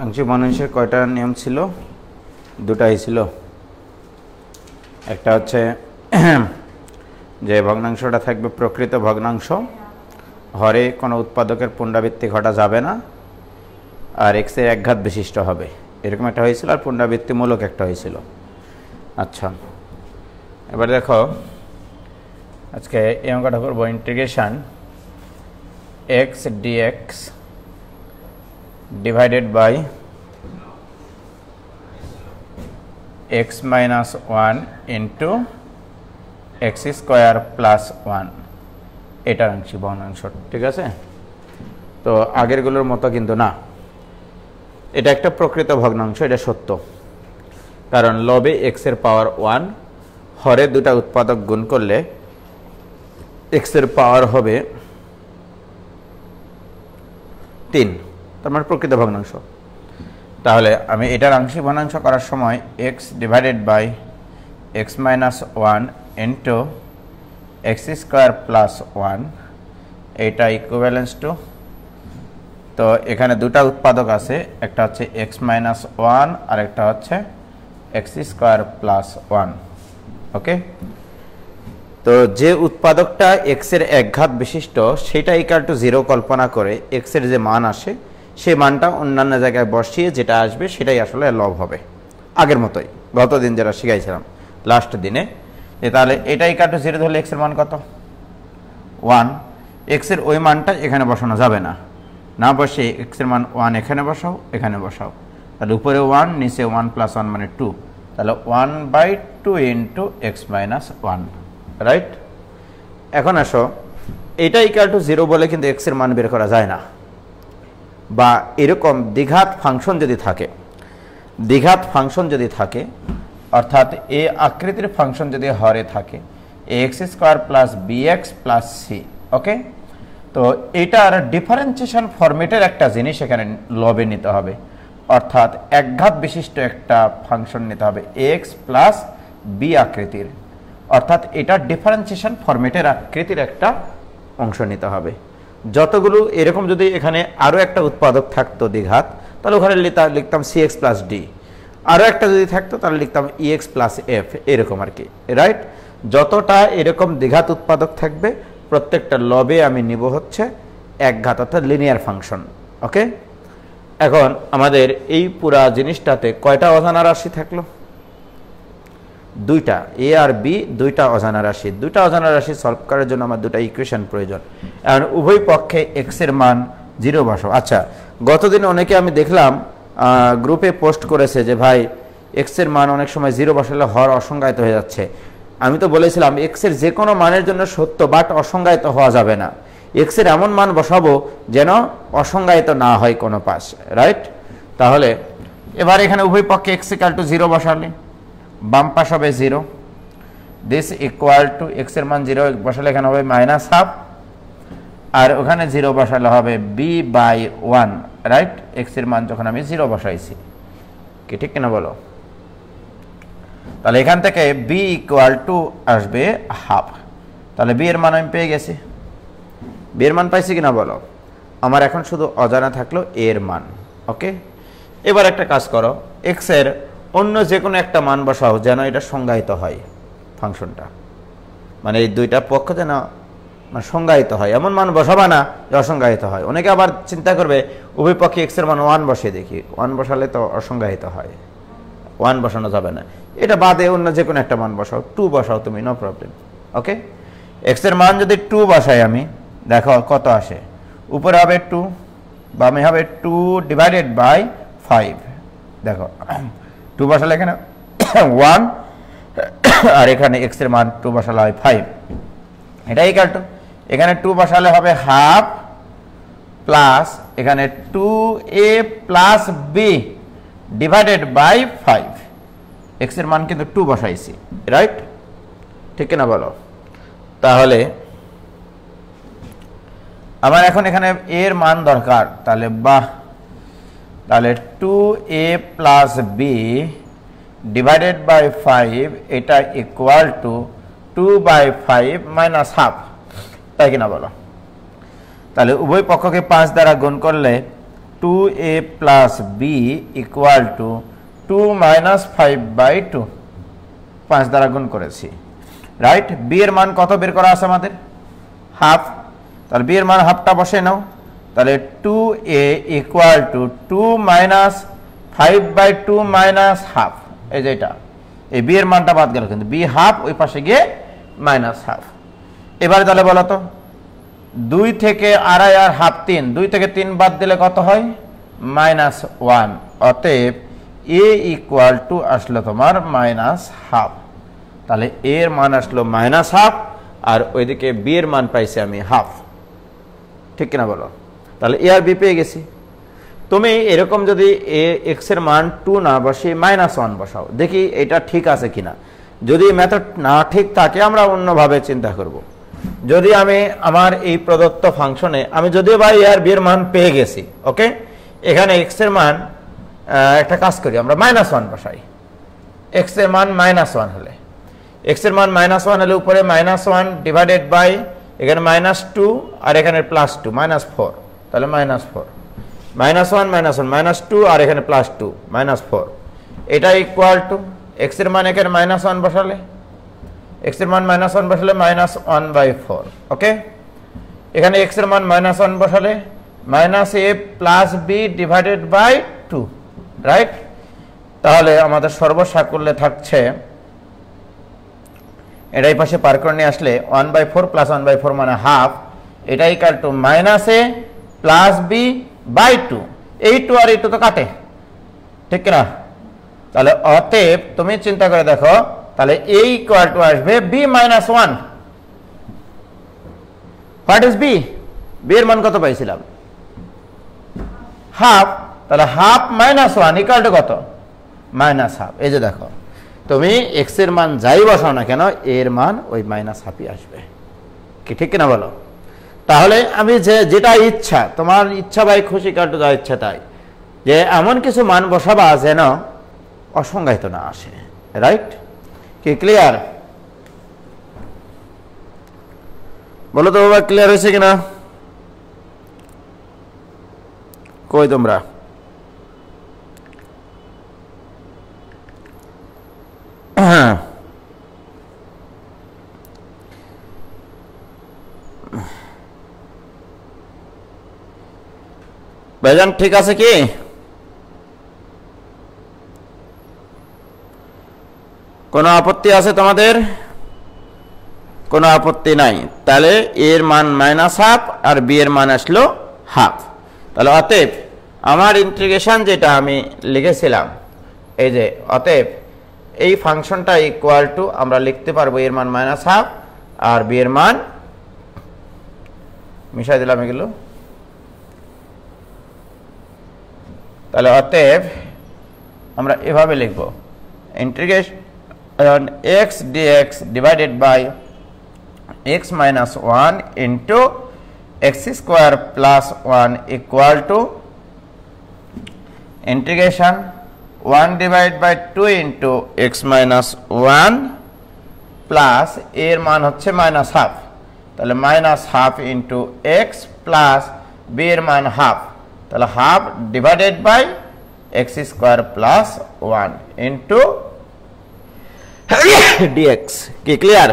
আংশিক ভগ্নাংশের কয়টা নিয়ম ছিল? দুটাই ছিল। একটা হচ্ছে যে ভগ্নাংশটা থাকবে প্রকৃত ভগ্নাংশ, হরে কোনো উৎপাদকের পুনরাবৃত্তি ঘটা যাবে না, আর এক্স এর একঘাত বিশিষ্ট হবে, এরকম একটা হয়েছিল, আর পুনরাবৃত্তিমূলক একটা হয়েছিল। আচ্ছা, এবার দেখো আজকে এই অঙ্কটা করবো integration x dx divided by x minus 1 into x square plus 1, এটার আংশিক ভগ্নাংশ। ঠিক আছে, তো আগেরগুলোর মতো কিন্তু না, এটা একটা প্রকৃত ভগ্নাংশ, এটা সত্য, কারণ লবে x এর পাওয়ার 1, হরে দুটা উৎপাদক গুণ করলে x এর পাওয়ার হবে 3, তার মানে প্রকৃত ভগ্নাংশ। তাহলে আমি এটার আংশিক ভগ্নাংশ করার সময় x divided by x minus 1 into x square plus 1, এইটা ইকুইভ্যালেন্স টু, তো এখানে দুটা উৎপাদক আছে, একটা হচ্ছে x মাইনাস 1 আর একটা হচ্ছে এক্স স্কোয়ার প্লাস 1। ওকে, তো যে উৎপাদকটা x এর একঘাত বিশিষ্ট সেটা ইকুয়াল টু 0 কল্পনা করে x এর যে মান আসে সেই মানটা অন্যান্য জায়গায় বসিয়ে যেটা আসবে সেটাই আসলে লব হবে, আগের মতোই গতদিন যেটা শিখাইছিলাম লাস্ট দিনে। তাহলে এটা ইকুয়াল টু 0 ধরলে x এর মান কত? 1। x এর ওই মানটা এখানে বসানো যাবে না, না বসে x এর মান 1 এখানে বসাও, এখানে বসাও, তাহলে উপরে 1 নিচে 1 প্লাস 1 মানে 2, তাহলে 1/2 ইন্টু এক্স মাইনাস 1, রাইট। এখন আসো, এটা ইকুয়াল টু 0 বলে কিন্তু x এর মান বের করা যায় না, বা এরকম দ্বিঘাত ফাংশন যদি থাকে, অর্থাৎ এ আকৃতির ফাংশন যদি হরে থাকে ax square plus bx plus C, okay, তো এটার ডিফারেন্সিয়েশন ফরম্যাটের একটা জিনিস এখানে লবে নিতে হবে, অর্থাৎ একঘাত বিশিষ্ট একটা ফাংশন নিতে হবে x প্লাস বি আকৃতির, অর্থাৎ এটা ডিফারেন্সিয়েশন ফরম্যাটের আকৃতির একটা অংশ নিতে হবে। যতগুলো এরকম যদি এখানে আরও একটা উৎপাদক থাকতো দ্বিঘাত, তাহলে ওখানে লিখতাম cx প্লাস ডি, আরও একটা যদি থাকতো তাহলে লিখতাম ex প্লাস এফ, এরকম আর কি, রাইট। যতটা এরকম দ্বিঘাত উৎপাদক থাকবে প্রত্যেকটা লবে আমি নিব হচ্ছে একঘাত, অর্থাৎ লিনিয়ার ফাংশন। ওকে, এখন আমাদের এই পুরা জিনিসটাতে কয়টা অজানা রাশি থাকলো? দুইটা, এ আর বি, দুইটা অজানা রাশি। দুইটা অজানা রাশি সলভ করার জন্য আমার দুটা ইকুয়েশন প্রয়োজন। এখন উভয় পক্ষে এক্স এর মান 0 বসাও। আচ্ছা, গতদিন অনেকে আমি দেখলাম গ্রুপে পোস্ট করেছে যে ভাই এক্স এর মান অনেক সময় 0 বসালে হর অসংজ্ঞায়িত হয়ে যাচ্ছে। আমি তো বলেছিলাম এক্স এর যে কোনো মানের জন্য সত্য, বাট অসংজ্ঞায়িত হওয়া যাবে না। এক্স এর এমন মান বসাবো যেন অসংজ্ঞায়িত না হয় কোনো পাশ, রাইট। তাহলে এবার এখানে উভয় পক্ষে এক্স ইকুয়াল টু 0 বসালে বাম পাশ হবে 0, দিস ইকুয়াল টু এক্স এর মান 0 বসালে এখানে হবে -1/2, আর ওখানে 0 বসালে হবে b/1, রাইট। এক্স এর মান যখন আমি 0 বসাইছি, কি ঠিক কিনা বলো? তাহলে এখান থেকে b ইকুয়াল টু আসবে 1/2, তাহলে b এর মান আমি পেয়ে গেছি। b এর মান পাইছি কিনা বলো? আমার এখন শুধু অজানা থাকলো a এর মান। ওকে, এবার একটা কাজ করো, x এর অন্য যে কোনো একটা মান বসাও যেন এটা সংজ্ঞায়িত হয় ফাংশনটা, মানে এই দুইটা পক্ষ যেন সংজ্ঞায়িত হয়, এমন মান বসাবা না যে অসংজ্ঞায়িত হয়। অনেকে আবার চিন্তা করবে উভয় পক্ষে এক্স এর মান 1 বসিয়ে দেখি, 1 বসালে তো অসংজ্ঞায়িত হয়, 1 বসানো যাবে না। এটা বাদে অন্য যে কোনো একটা মান বসাও, 2 বসাও তুমি, নো প্রবলেম। ওকে, এক্স এর মান যদি 2 বসাই আমি, দেখো কত আসে, উপরে হবে 2, বামে হবে 2 ডিভাইডেড বাই 5। দেখো 2 বসালে এখানে 1 আর এখানে x এর মান 2 বসালে হয় 5, এটা ইকুয়াল টু এখানে 2 বসালে হবে হাফ প্লাস এখানে 2a plus b divided by 5। x এর মান কিন্তু 2 বসাইছি, রাইট? ঠিক না বলো? তাহলে আমার এখন এখানে a এর মান দরকার, তাহলে বাহ, তাহলে 2a plus b divided by 5 এটা ইকুয়াল টু 2/5 মাইনাস হাফ, তাই কিনা বলো? তাহলে উভয় পক্ষকে 5 দ্বারা গুণ করলে 2a plus b equal to 2 minus 5/2, 5 দ্বারা গুণ করেছি, রাইট? b এর মান কত বের করা আছে আমাদের? হাফ। তাহলে b এর মান হাফটা বসে নাও, তাহলে 2a equal to 2 minus 5/2 minus half, এই যে এটা, এই b এর মানটা বাদ গেল, কিন্তু b হাফ ওই পাশে গিয়ে মাইনাস হাফ। এবারে তাহলে বলো তো 2 থেকে আড়াই আর হাফ 3, 2 থেকে 3 বাদ দিলে কত হয়? -1। অতএব a ইকুয়াল টু আসলো তোমার -হাফ। তাহলে a এর মান আসলো -হাফ আর ওইদিকে b এর মান পাইছি আমি হাফ, ঠিক কিনা বলো? তাহলে a আর b পেয়ে গেছি। তুমি এরকম যদি x এর মান 2 না বসে -1 বসাও, দেখি এটা ঠিক আছে কিনা। যদি মেথড না ঠিক থাকে আমরা অন্যভাবে চিন্তা করব। যদি আমি আমার এই প্রদত্ত ফাংশনে আমি যদিও বা a আর b এর মান পেয়ে গেছি, ওকে, এখানে x এর মান একটা কাজ করি, আমরা -1 বসাই। x এর মান -1 হলে, x এর মান -1 হলে উপরে -1 ডিভাইডেড বাই এখানে -2 আর এখানে +2 -4, তাহলে -4, -1 -2 আর এখানে +2 -4, এটা ইকুয়াল টু x এর মান এখানে -1 বসালে, x এর মান -1 বসালে -1/4, ওকে। এখানে x এর মান -1 বসালে -a plus b divided by 2, right? তাহলে আমাদের সর্বসাকল্যে থাকছে, এটাই পাশে পার করে নিয়ে আসলে 1/4 প্লাস 1/4 মানে হাফ, এটা equal to -a plus b by 2। এই 2 আর এই 2 তো কাটে, ঠিক না? তাহলে অতএব তুমি চিন্তা করে দেখো, তাহলে a ইকুয়াল টু আসবে b -1। What is b? b এর মান কত পাইছিলাম? হাফ। তাহলে হাফ -1 ইকুয়াল টু কত? -হাফ। এই যে দেখো, তুমি x এর মান যাই বসাও না কেন এর মান ওই -হাফই আসবে, কি ঠিক কিনা বলো? তাহলে আমি যেটা ইচ্ছা, তোমার ইচ্ছা ভাই খুশি কাটু যা ইচ্ছা তাই, যে এমন কিছু মান বসাবা যেন অসংজ্ঞায়িত না আসে, রাইট? কি ক্লিয়ার? বলো তো বাবা, ক্লিয়ার হয়েছে কিনা? কই তোমরা? ভাইজান ঠিক আছে কি? কোনো আপত্তি আছে তোমাদের? কোনো আপত্তি নাই। তাহলে এর মান -হাফ আর b এর মান আসলো হাফ। তাহলে অতএব আমার ইন্টিগ্রেশন যেটা আমি লিখেছিলাম, এই যে অতএব এই ফাংশনটা ইকুয়াল টু আমরা লিখতে পারবো এর মান -হাফ আর b এর মান, মিশাই দিলাম এগুলো, তাহলে অতএব আমরা এভাবে লিখব, integration x dx divided by x minus 1 into x square plus 1 equal to integration 1 divided by 2 into x minus 1 plus এর মান হচ্ছে -হাফ, তাহলে -half into x plus b এর মান হাফ, তাহলে half divided by x square plus 1 into dx। কি clear?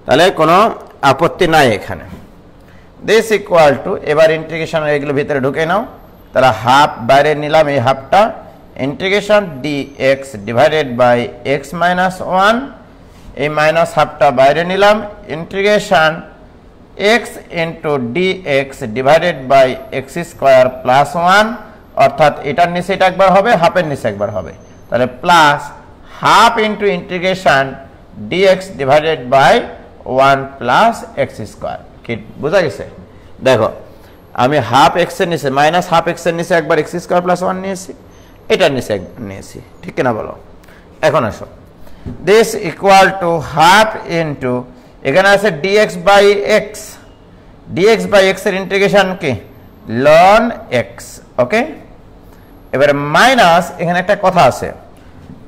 তাহলে কোনো আপত্তি নাই এখানে। দিস ইকুয়াল টু, এবার ইন্টিগ্রেশন এগুলো ভিতরে ঢুকে নাও, তাহলে হাফ বাইরে নিলাম, এই হাফটা integration dx divided by x minus 1, এই মাইনাস হাফটা বাইরে নিলাম, integration x into dx divided by x square plus 1, অর্থাৎ এটার নিচে এটা একবার হবে, হাফের নিচে একবার হবে, তাহলে plus half into integration dx divided by 1 plus x square. কি বোঝা গেছে? দেখো আমি হাফ এক্স এর নিচে মাইনাস হাফ এক্স এর নিচে একবার এক্স স্কোয়ার প্লাস 1 নিয়েছি, এটার নিচে একবার নিয়েছি, ঠিক কিনা বলো? এখন আসো, this equal to half into এখানে আছে dx by x, dx by x এর ইন্টিগ্রেশন কি লন এক্স, ওকে। এবারে মাইনাস এখানে একটা কথা আছে,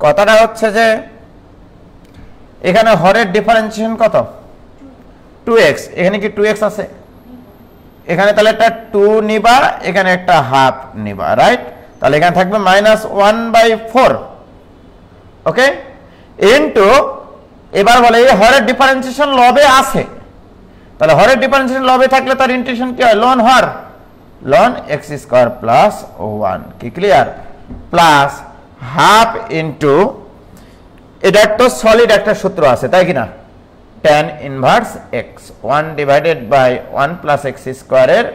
কথাটা হচ্ছে যে এখানে হরের ডিফারেন্সিয়েশন কত 2x, এখানে কি 2x আছে? এখানে তাহলে একটা 2 নিবা, এখানে একটা হাফ নিবা, রাইট? তাহলে এখানে থাকবে -1/4, ওকে, ইনটু এবার বলে এই হরের ডিফারেন্সিয়েশন লবে আছে, তাহলে হরের ডিফারেন্সিয়েশন লবে থাকলে তার ইন্টিগ্রেশন কি হয় লন হর, লন এক্স স্কোয়ার প্লাস 1, কি ক্লিয়ার? প্লাস হাফ ইনটু এটার তো সলিড একটা সূত্র আছে তাই কিনা, tan inverse x 1 divided by 1 plus x স্কোয়ারের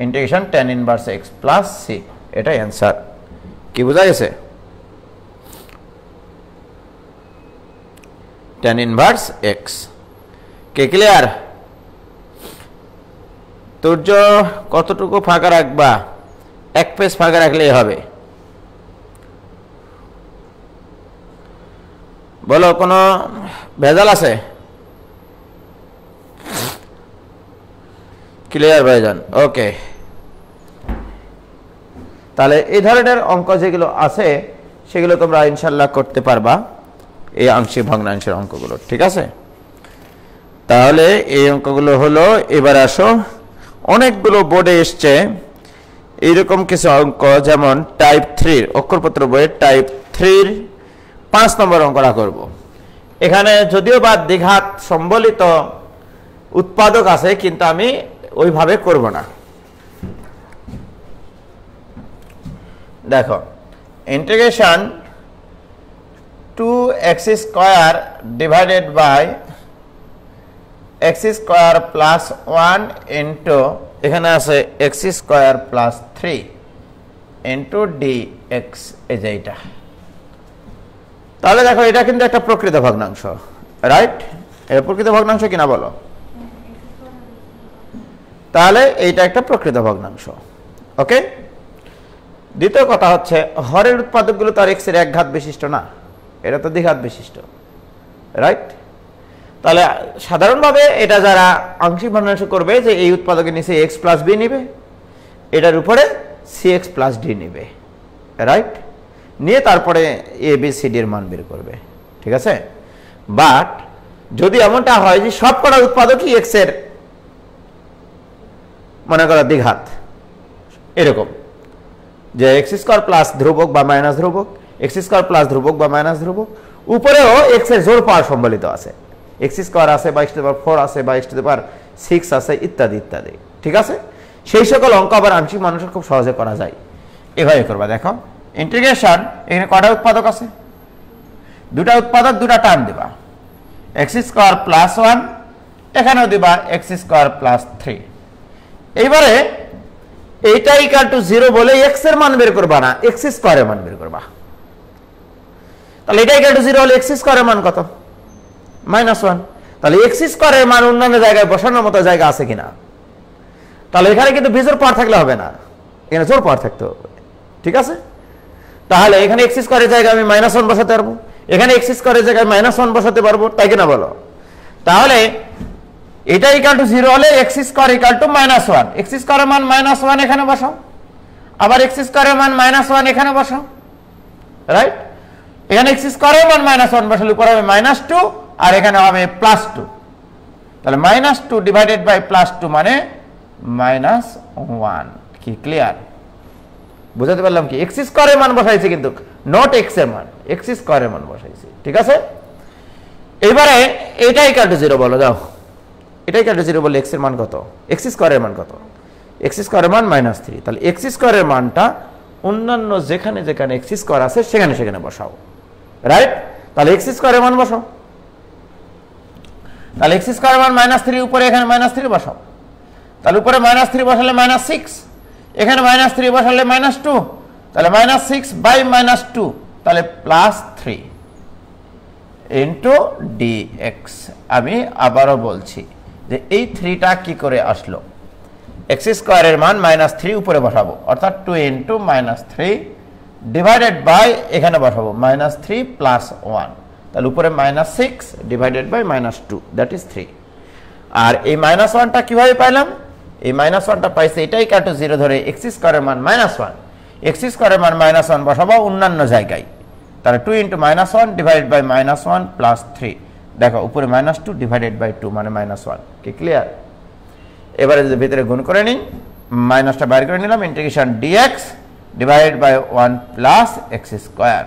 integration tan inverse x plus c, এটাই অ্যান্সার। কি বোঝা গেছে? tan ইনভার্স x, কে ক্লিয়ার? তুর্য কতটুকু ফাঁকা রাখবা? এক পেজ ফাঁকা রাখলেই হবে। বলো কোনো ভেজাল আছে? ক্লিয়ার ভাইজান, ওকে। তাহলে এই ধরনের অঙ্ক যেগুলো আছে সেগুলো তোমরা ইনশাল্লাহ করতে পারবা, এই আংশিক ভগ্নাংশের অঙ্কগুলো, ঠিক আছে? তাহলে এই অঙ্কগুলো হলো। এবার আসো, অনেকগুলো বোর্ডে এসছে এইরকম কিছু অঙ্ক, যেমন টাইপ 3 অক্ষরপত্র বইয়ের টাইপ 3 5 নম্বর অঙ্কটা করব। এখানে যদিও বা দ্বিঘাত সম্বলিত উৎপাদক আছে, কিন্তু আমি ওইভাবে করব না। দেখো, integration 2x square divided by x square plus 1 into এখানে আছে x square plus 3 into dx, এই যে এটা। তাহলে দেখো এটা কিন্তু একটা প্রকৃত ভগ্নাংশ, রাইট? এটা প্রকৃত ভগ্নাংশ কিনা বলো? তাহলে এইটা একটা প্রকৃত ভগ্নাংশ, ওকে। দ্বিতীয় কথা হচ্ছে হরের উৎপাদকগুলো তো আর x এর এক ঘাত বিশিষ্ট না, এটা তো দ্বিঘাত বিশিষ্ট, রাইট? তাহলে সাধারণভাবে এটা যারা আংশিক ভগ্নাংশ করবে যে এই উৎপাদকের নিচে x প্লাস বি নিবে, এটার উপরে cx প্লাস ডি নিবে, রাইট? নিয়ে তারপরে এ বি সি ডি এর মান বের করবে, ঠিক আছে? বাট যদি এমনটা হয় যে সব কটা উৎপাদকই x এর মনে করা দ্বিঘাত, এরকম যে x স্কয়ার প্লাস ধ্রুবক বা মাইনাস ধ্রুবক, x স্কয়ার প্লাস ধ্রুবক বা মাইনাস ধ্রুবক, উপরেও x এর জোড় পাওয়ার সম্বলিত আছে, x স্কয়ার আছে বা x⁴ আছে বা x⁶ আছে ইত্যাদি ইত্যাদি, ঠিক আছে? সেই সকল অঙ্ক আবার আংশিক মানুষের খুব সহজে করা যায়। এভাবে করবা। দেখো ইন্টিগ্রেশন, এখানে কটা উৎপাদক আছে? দুটা উৎপাদক, দুটা টার্ম দিবা, x স্কয়ার প্লাস 1, এখানেও দিবা x স্কয়ার প্লাস 3। এইবারে এইটা ইকুয়াল টু 0 বলে x এর মান বের করবা না, x স্কয়ারের মান বের করবা। তাহলে এটা ইকুয়াল টু 0 হলে x স্কয়ারের মান কত? -1। তাহলে x স্কয়ারের মান অন্যান্য জায়গায় বসানোর মতো জায়গা আছে কিনা? তাহলে এখানে কিন্তু বিজোড় পাওয়ার থাকলে হবে না, এখানে জোড় পাওয়ার থাকতে হবে, ঠিক আছে? তাহলে এখানে x স্কয়ারের জায়গায় আমি -1 বসাতে পারবো, এখানে x স্কয়ারের জায়গায় -1 বসাতে পারবো, তাই কিনা বলো? তাহলে এটা ইকুয়াল টু 0 হলে x square equal to -1, x স্কয়ারের মান -1 এখানে বসাও, আবার x স্কয়ারের মান -1 এখানে বসাও, রাইট? এখানে x স্কয়ারের মান -1 বসালে উপরে হবে -2 আর এখানে হবে +2, তাহলে -2 ডিভাইডেড বাই +2 মানে -1। কি ক্লিয়ার? বুঝাতে পারলাম কি? x স্কয়ারের মান বসাইছি কিন্তু নট x এর মান, x স্কয়ারের মান বসাইছি, ঠিক আছে? এবারে এটা ইকুয়াল টু 0 বলো, যাও এটা ইকুয়াল টু 0 বলে x এর মান কত? x স্কয়ারের মান কত? x স্কয়ারের মান -3। তাহলে x স্কয়ারের মানটা অন্যান্য যেখানে যেখানে x স্কয়ার আছে সেখানে সেখানে বসাও, রাইট? তাহলে x স্কয়ারের মান বসাও। তাহলে এক্স স্কোয়ার মান -3, উপরে এখানে -3 বসাও, তাহলে উপরে -3 বসালে -6, এখানে -3 বসালে -2, তাহলে -6 বাই -2, তাহলে +3 ইন্টু ডিএক্স। আমি আবারও বলছি যে এই 3টা কি করে আসলো, এক্স স্কোয়ারের মান -3 উপরে বসাবো, অর্থাৎ 2 ইন্টু -3 ডিভাইডেড বাই এখানে বসাবো -3 + 1, তাহলে উপরে -6 ডিভাইডেড বাই -2, দ্যাট ইজ 3। আর এই -1টা কিভাবে পাইলাম, এই -1টা পাইছে এটাই কাটো 0 ধরে এক্স স্কোয়ারের মান -1, এক্স স্কোয়ারের মান -1 বসাবো অন্যান্য জায়গায়, তাহলে 2 ইন্টু -1 ডিভাইডেড বাই -1 + 3, দেখো উপরে -2 ডিভাইডেড বাই 2 মানে -1। কি ক্লিয়ার? এবারে যদি ভিতরে গুণ করে নিই, মাইনাসটা বাইর করে নিলাম, integration dx divided by 1 plus x square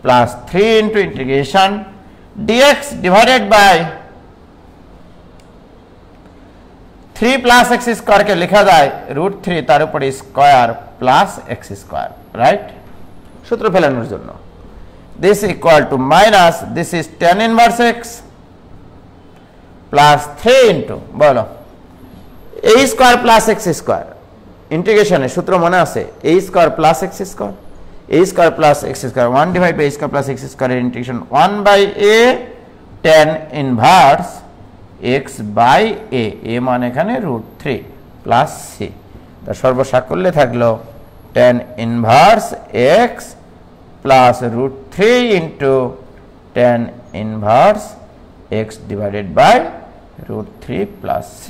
plus 3 into integration dx divided by 3 plus x স্কোয়ারকে লেখা যায় √3 তার উপরে square plus x square, right? সূত্র ফেলানোর জন্য this equal to minus this is tan inverse x plus 3 into বলো a square plus x square, ইন্টিগ্রেশনের সূত্র মনে আছে, a square plus x square, a square plus x square 1 divide by a square plus x square এর integration 1 by a tan inverse x by a, a মানে এখানে √3 plus c, তার সর্বসাকল্যে থাকলো tan inverse x plus √3 into tan inverse x divided by √3 plus c,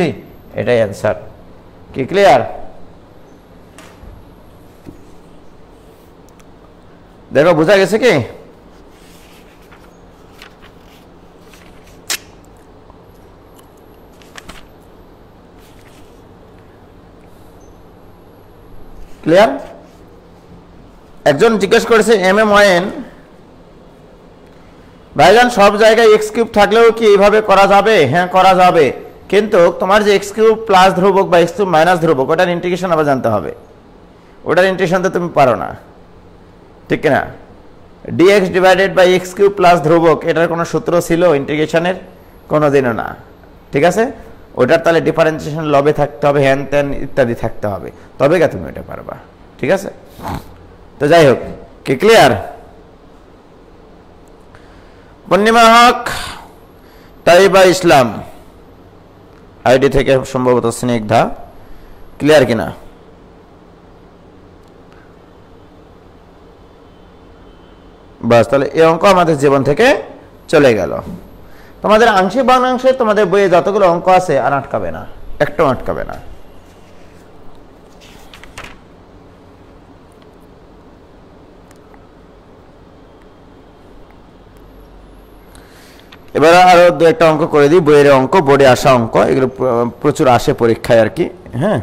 এটাই answer. কি clear? দেখো বোঝা গেছে কি? ক্লিয়ার? একজন জিজ্ঞেস করেছে MMYN, ভাইজান সব জায়গায় x³ থাকলেও কি এইভাবে করা যাবে? হ্যাঁ করা যাবে, কিন্তু তোমার যে x³ প্লাস ধ্রুবক বা x³ মাইনাস ধ্রুবক ওটার ইন্টিগ্রেশন আবার জানতে হবে, ওটার ইন্টিগ্রেশন তো তুমি পারো না, ঠিক না? dx divided by x³ plus ধ্রুবক এটার কোনো সূত্র ছিল ইন্টিগ্রেশনের? কোনোদিনও না, ঠিক আছে? ওটার তাহলে ডিফারেন্সিয়েশন লবে থাকতে হবে, হ্যান ত্যান ইত্যাদি থাকতে হবে, তবে গা তুমি এটা পারবা, ঠিক আছে? তো যাই হোক, কি ক্লিয়ার? পূর্ণিমা হক, তাইবা ইসলাম আইডি থেকে সম্ভবত স্নিগ্ধা, ক্লিয়ার কিনা? বাস, তাহলে এই অঙ্ক আমাদের জীবন থেকে চলে গেল। তোমাদের আংশিক ভগ্নাংশে তোমাদের বইয়ে যতগুলো অঙ্ক আছে আর আটকাবে না, একটাও আটকাবে না। এবার আরো দু একটা অঙ্ক করে দিই, বইয়ের অঙ্ক, বোর্ডে আসা অঙ্ক, এগুলো প্রচুর আসে পরীক্ষায় আর কি। হ্যাঁ,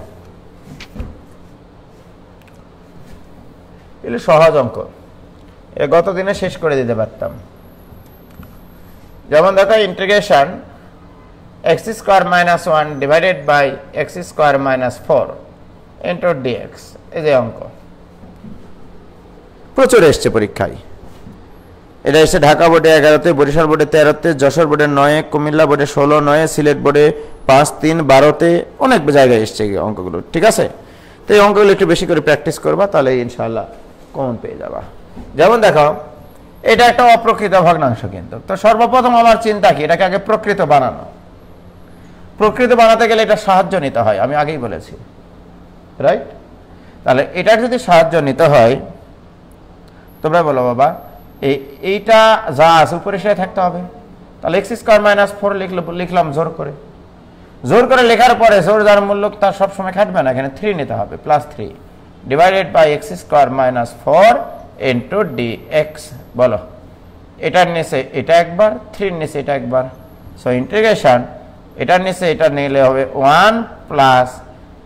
এগুলো সহজ অঙ্ক, এটা গত দিনে শেষ করে দিতে পারতাম। যেমন দেখো integration x² - 1 divided by x² - 4 into dx, এই যে অঙ্ক প্রচুর এসছে পরীক্ষায়। এটা এসে ঢাকা বোর্ডে 11তে, বরিশাল বোর্ডে 13তে, যশোর বোর্ডে 9, কুমিল্লা বোর্ডে 16, 9, সিলেট বোর্ডে 5, 3, 12তে, অনেক জায়গায় এসছে এই অঙ্কগুলো, ঠিক আছে? তো এই অঙ্কগুলো একটু বেশি করে প্র্যাকটিস করবা, তাহলে ইনশাআল্লাহ কমন পেয়ে যাবা। যেমন দেখো এটা একটা অপ্রকৃত ভগ্নাংশ, কিন্তু তো সর্বপ্রথম আমার চিন্তা কি, এটাকে আগে প্রকৃত বানানো। প্রকৃত বানাতে গেলে এটা সাহায্য নিতে হয়, আমি আগেই বলেছি, রাইট? তাহলে এটার যদি সাহায্য নিতে হয়, তোমরা বলো বাবা এইটা যা আছে উপরে সেটা থাকতে হবে, তাহলে x² - 4 লিখলাম জোর করে। জোর করে লেখার পরে জোর যার মূল্য তার সবসময় খাটবে না, এখানে 3 নিতে হবে, +3 divided by x² - 4 into dx. বলো এটার নিচে এটা একবার, 3 নিচে এটা একবার, সো ইন্টিগ্রেশন এটার নিচে এটা নিলে হবে 1 plus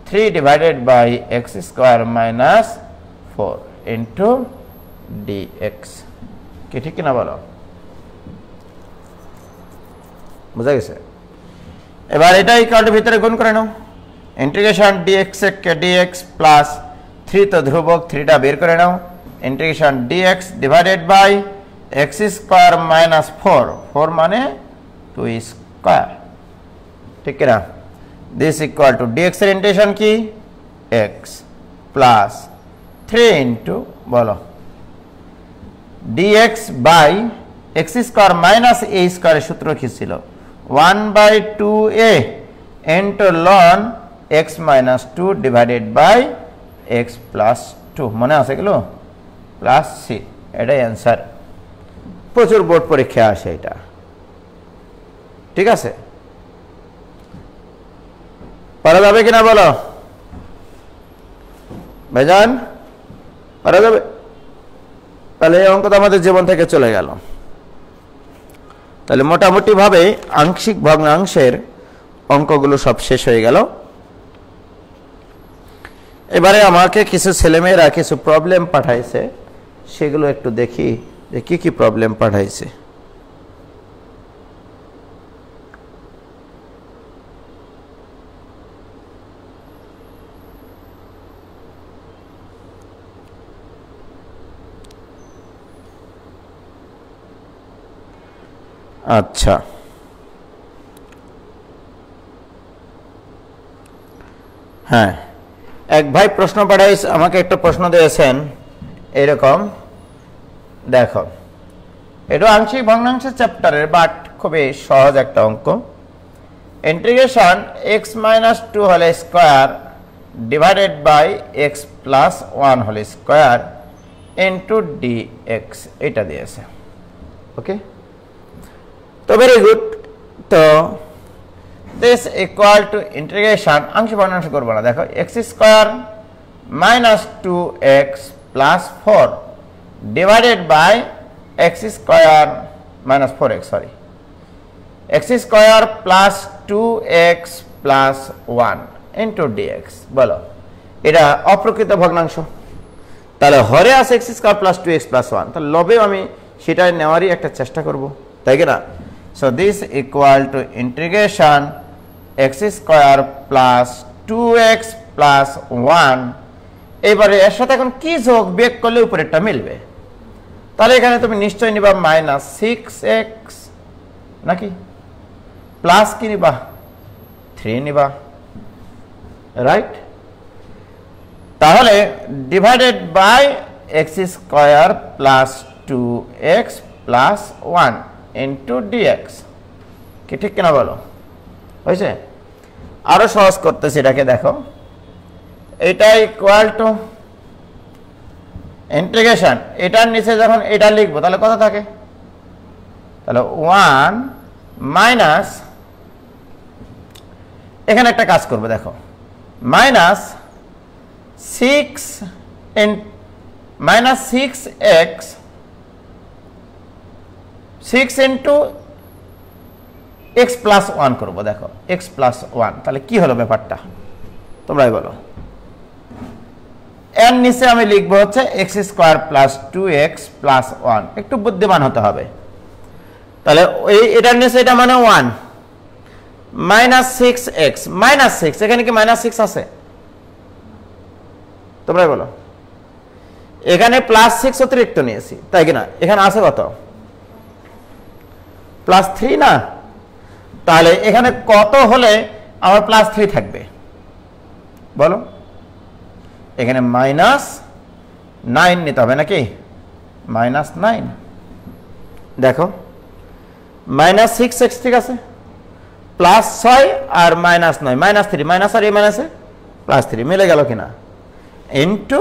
3 divided by x² - 4 into dx. কি ঠিক কিনা বলো? বুঝা গেছে? এবার এটা ইকুয়ালের ভিতরে গুণ করে নাও, ইন্টিগ্রেশন ডিএক্স কে ডিএক্স প্লাস 3 তো ধ্রুবক, 3টা বের করে নাও, integration dx divided by x² - 4, 4 মানে 2 স্কয়ার ঠিক কিনা? দিস ইকুয়াল টু dx এর ইন্টিগ্রেশন কি x প্লাস 3 ইন্টু বলো dx বাই x স্কয়ার মাইনাস a স্কয়ারের সূত্র কি ছিল 1/2a into ln x minus 2 divided by x plus 2 মনে আছে গেল প্লাস c। এটাই অ্যান্সার, প্রচুর বোর্ড পরীক্ষা আসে এটা। ঠিক আছে, পারা যাবে কিনা বলো ভাইজান? পারা যাবে? তাহলে এই অঙ্ক তো আমাদের জীবন থেকে চলে গেল। তাহলে মোটামুটি ভাবে আংশিক ভগ্নাংশের অঙ্কগুলো সব শেষ হয়ে গেল। এবারে আমাকে কিছু ছেলেমেয়েরা কিছু প্রবলেম পাঠাইছে, সেগুলো একটু দেখি যে কি কি প্রবলেম পাঠাইছে। আচ্ছা, হ্যাঁ, এক ভাই প্রশ্ন পাঠাইছে আমাকে, একটা প্রশ্ন দিয়েছেন এরকম, দেখো এটা আংশিক ভগ্নাংশের চ্যাপ্টারের বাট খুবই সহজ একটা অঙ্ক। Integration x minus 2 whole square divided by x plus 1 whole square into dx এটা দিয়েছে। ওকে, তো ভেরি গুড। তো দিস ইকুয়াল টু ইন্টিগ্রেশন আংশিক ভগ্নাংশ করব না, দেখো x square minus 2x plus 4 divided by x square minus 4x, sorry x square plus 2x plus 1 into dx। বলো এটা অপ্রকৃত ভগ্নাংশ, তাহলে হরে আছে x square plus 2x plus 1, তাহলে লবেও আমি সেটা নেওয়ারই একটা চেষ্টা করব, তাই কি না? So this equal to integration x square plus 2x plus 1। এবারে এর সাথে এখন কি যোগ বিয়োগ করলে উপরেরটা মিলবে? তাহলে এখানে তুমি নিশ্চয়ই নিবা মাইনাস 6x, নাকি প্লাস কি নিবা 3 নিবা, রাইট? তাহলে divided by x square plus 2x plus 1 into dx, কি ঠিক কিনা বলো? হয়েছে? আরো সহজ করতেছি এটাকে, দেখো এটা ইকুয়াল টু ইন্টিগ্রেশন, এটার নিচে যখন এটা লিখবো তাহলে কত থাকে? তাহলে 1 মাইনাস, এখানে একটা কাজ করবো, দেখো minus 6x 6 into x plus 1 করবো, দেখো x প্লাস 1, তাহলে কি হলো ব্যাপারটা তোমরাই বলো। এর নিচে আমি লিখবো হচ্ছে x square plus 2x plus 1, একটু বুদ্ধিমান হতে হবে। তাহলে এটার নিচে এটা মানে 1 মাইনাস 6x মাইনাস 6, এখানে কি মাইনাস 6 আছে? তোমরাই বলো। এখানে প্লাস 6 অতিরিক্ত নিয়েছি, তাই কিনা? এখানে আছে কত? প্লাস 3 না? তাহলে এখানে কত হলে আমার প্লাস 3 থাকবে বলো? এখানে মাইনাস 9 নিতে হবে নাকি? মাইনাস 9, দেখো মাইনাস 6x, ঠিক আছে, প্লাস 6 আর মাইনাস 9 মাইনাস 3, মাইনাস আর এই মাইনাসে প্লাস 3 মিলে গেল কিনা, ইন্টু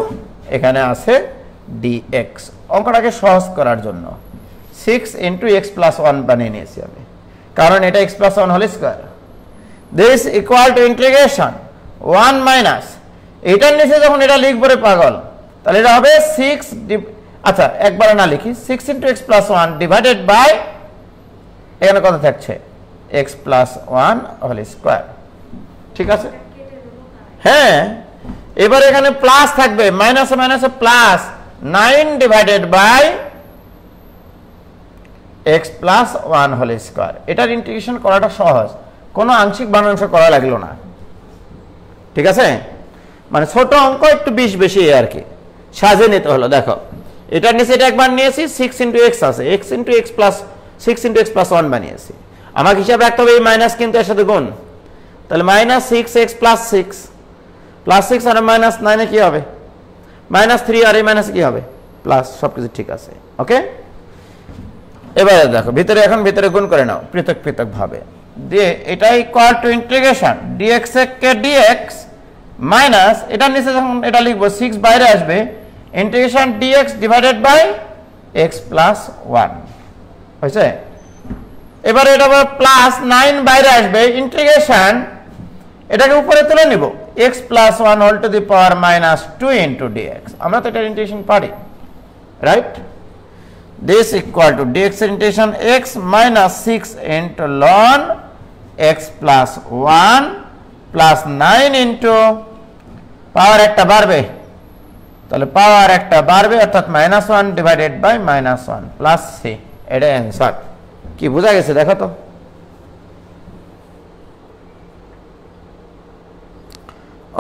এখানে আছে dx। অঙ্কটাকে সহজ করার জন্য 6 ইন্টু x প্লাস 1 বানিয়ে নিয়েছি আমি, কারণ এটা x plus 1 whole square. This equal to integration 1 minus, এটার নিচে যখন এটা লিখবো রে পাগল, তাহলে এটা হবে 6, আচ্ছা একবার না লিখি, 6 into x plus 1 divided by এখানে কত থাকছে x প্লাস 1 হোল স্কয়ার, ঠিক আছে? হ্যাঁ, এবার এখানে প্লাস থাকবে, মাইনাসে মাইনাসে plus 9 divided by x plus 1 whole square. এটার ইন্টিগ্রেশন করাটা সহজ, কোনো আংশিক ভগ্নাংশ করা লাগলো না, ঠিক আছে? মানে ছোট অঙ্ক একটু 20 বেশি আর কি, সাজিয়ে নিতে হলো। দেখো এটার নিচে এটা একবার নিয়েছি, 6 ইন্টু x আছে, x into x plus 6 into x plus 1 বানিয়েছি। আমাকে হিসাব রাখতে হবে এই মাইনাস কিন্তু এর সাথে গুণ, তাহলে -6x + 6 +6 আর -9 কি হবে -3 আর এই মাইনাস কি হবে প্লাস, সবকিছু ঠিক আছে। ওকে, এবারে দেখো ভিতরে গুণ করে নাও পৃথক পৃথক ভাবে দিয়ে, এটা ইকুয়াল টু ইন্টিগ্রেশন dx কে dx মাইনাস এটা নিচে যখন এটা লিখবো 6 বাইরে আসবে integration dx divided by x + 1 হয়েছে। এবারে এটা +9 বাইরে আসবে ইন্টিগ্রেশন এটাকে উপরে তুলে নিব x + 1 whole to the power -2 into dx। আমরা তো এটা ইন্টিগ্রেশন পারি, right? this equal to dx integration x minus 6 into ln x plus 1 plus 9 into পাওয়ার একটা বাড়বে, তাহলে পাওয়ার একটা বাড়বে অর্থাৎ -1 ডিভাইডেড বাই -1 প্লাস c। এটা অ্যান্সার। কি বোঝা গেছে দেখো তো?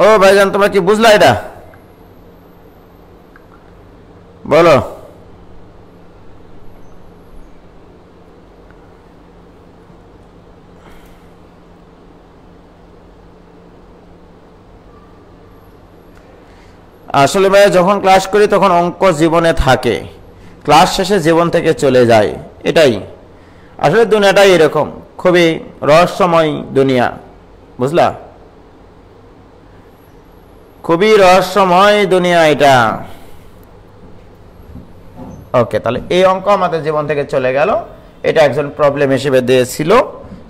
ও ভাইজান তোমরা কি বুঝলা এটা বলো? আসলে ভাই যখন ক্লাস করি তখন অঙ্ক জীবনে থাকে, ক্লাস শেষে জীবন থেকে চলে যায়, এটাই আসলে দুনিয়াটাই এরকম, খুবই রহস্যময় দুনিয়া, বুঝলা? খুবই রহস্যময় দুনিয়া এটা। ওকে, তাহলে এই অঙ্ক আমাদের জীবন থেকে চলে গেল, এটা একজন প্রবলেম হিসেবে দিয়েছিল,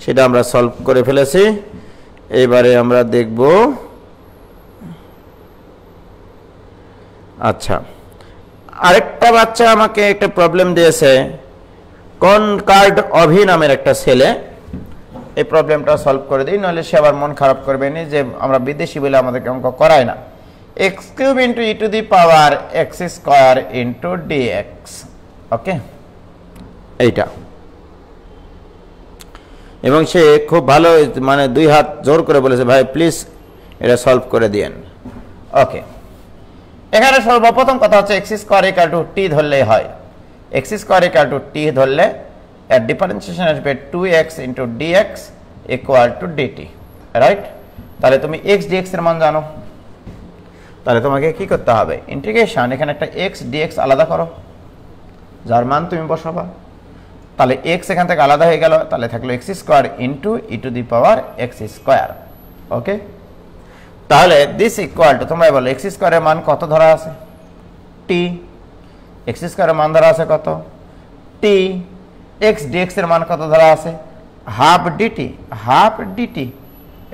সেটা আমরা সলভ করে ফেলেছি। এবারে আমরা দেখব, আচ্ছা আরেকটা বাচ্চা আমাকে একটা প্রবলেম দিয়েছে, কনকার্ড অভি নামের একটা ছেলে। এই প্রবলেমটা সলভ করে দিই, নাহলে সে আবার মন খারাপ করবে না যে আমরা বিদেশি বলে আমাদেরকে অঙ্ক করায় না। x³ into e to the power x² into dx। ওকে, এইটা, এবং সে খুব ভালো মানে 2 হাত জোর করে বলেছে ভাই প্লিজ এটা সলভ করে দিয়েন। ওকে, এখানে সর্বপ্রথম কথা হচ্ছে x² = t ধরলেই হয়। x² = t ধরলে এর ডিফারেন্সিয়েশন আসবে 2x into dx equal to dt, right? তাহলে তুমি x dx এর মান জানো, তাহলে তোমাকে কি করতে হবে, ইন্টিগ্রেশন এখানে একটা x dx আলাদা করো, যার মান তুমি বসাবা। তাহলে x এখান থেকে আলাদা হয়ে গেল, তাহলে থাকলো x² into e to the power x²। ওকে, তাহলে দিস ইকুয়াল টু, তোমরা বলো x² এর মান কত ধরা আছে t, x² এর মান ধরা আছে কত t, x dx এর মান কত ধরা আছে হাফ dt।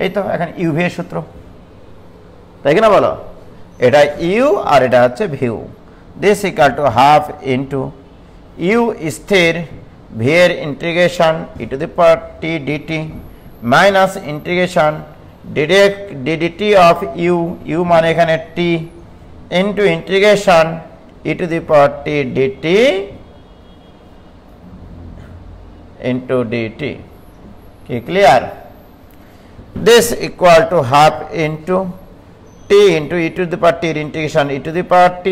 এই তো এখন u v এর সূত্র, তাই কিনা বলো? এটা u আর এটা হচ্ছে v। This equal to half into u স্থির, v এর integration e to the power t dt minus integration dt of u মানে এখানে t into integration e to the power t dt into dt। কি clear? this equal to half into t into e to the power t integration e to the power t